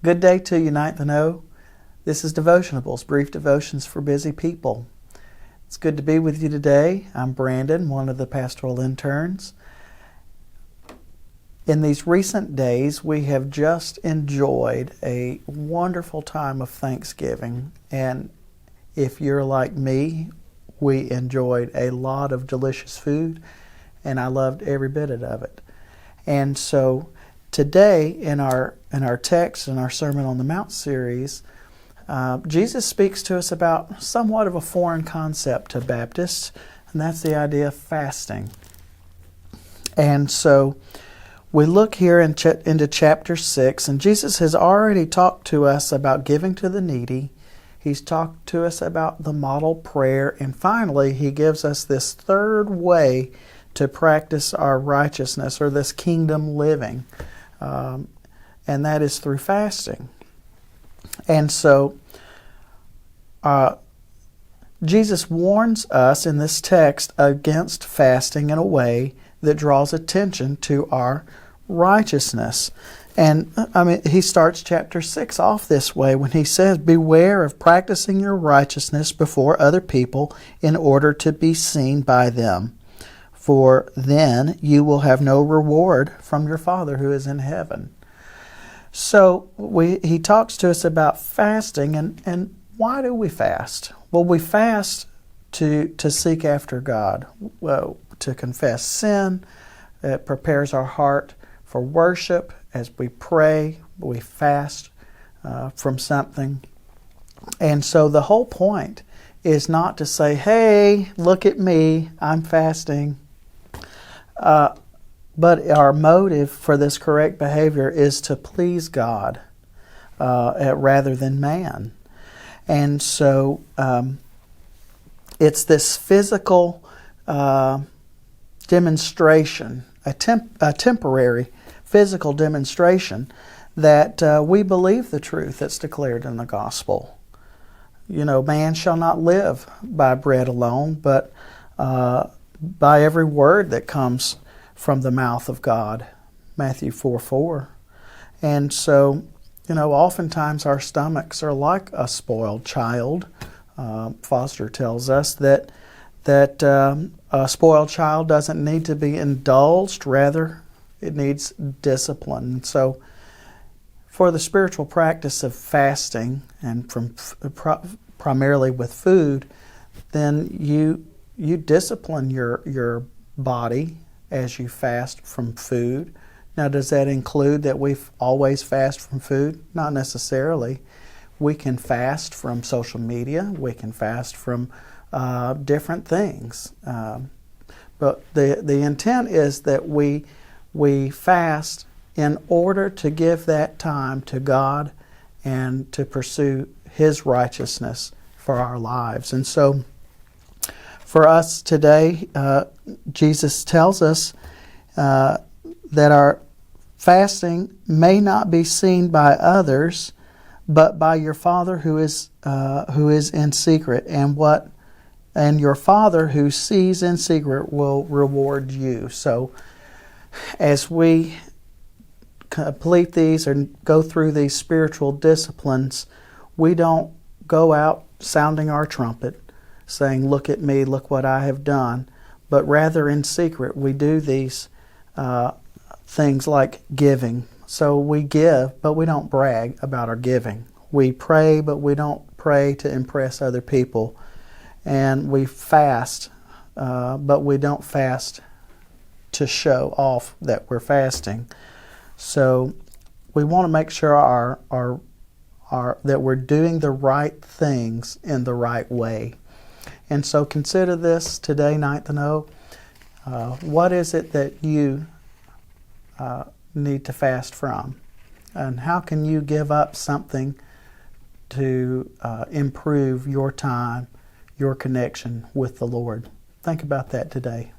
Good day to you, Ninth&O. This is Devotionables, brief devotions for busy people. It's good to be with you today. I'm Brandon, one of the pastoral interns. In these recent days, we have just enjoyed a wonderful time of Thanksgiving. And if you're like me, we enjoyed a lot of delicious food, and I loved every bit of it. And so today, in our text, in our Sermon on the Mount series, Jesus speaks to us about somewhat of a foreign concept to Baptists, and that's the idea of fasting. And so we look here into chapter 6, and Jesus has already talked to us about giving to the needy. He's talked to us about the model prayer, and finally he gives us this third way to practice our righteousness, or this kingdom living, and that is through fasting. And so Jesus warns us in this text against fasting in a way that draws attention to our righteousness. And he starts chapter 6 off this way when he says, "Beware of practicing your righteousness before other people in order to be seen by them, for then you will have no reward from your Father who is in heaven." So he talks to us about fasting, and why do we fast? Well, we fast to seek after God, to confess sin. It prepares our heart for worship. As we pray, we fast from something. And so the whole point is not to say, "Hey, look at me, I'm fasting." But our motive for this correct behavior is to please God rather than man. And so it's this physical demonstration, a temporary physical demonstration that we believe the truth that's declared in the gospel. Man shall not live by bread alone, but by every word that comes from the mouth of God, Matthew 4:4. And so, oftentimes our stomachs are like a spoiled child. Foster tells us that a spoiled child doesn't need to be indulged, rather it needs discipline. So for the spiritual practice of fasting, and primarily with food, then you discipline your body as you fast from food. Now, does that include that we always fast from food? Not necessarily. We can fast from social media. We can fast from different things. But the intent is that we fast in order to give that time to God and to pursue His righteousness for our lives. And so for us today, Jesus tells us that our fasting may not be seen by others, but by your Father who is in secret, and your Father who sees in secret will reward you. So as we complete these or go through these spiritual disciplines, we don't go out sounding our trumpet, saying, "Look at me, look what I have done," but rather in secret we do these things like giving. So we give, but we don't brag about our giving. We pray, but we don't pray to impress other people. And we fast, but we don't fast to show off that we're fasting. So we want to make sure that we're doing the right things in the right way. And so consider this today, Ninth&O. What is it that you need to fast from? And how can you give up something to improve your time, your connection with the Lord? Think about that today.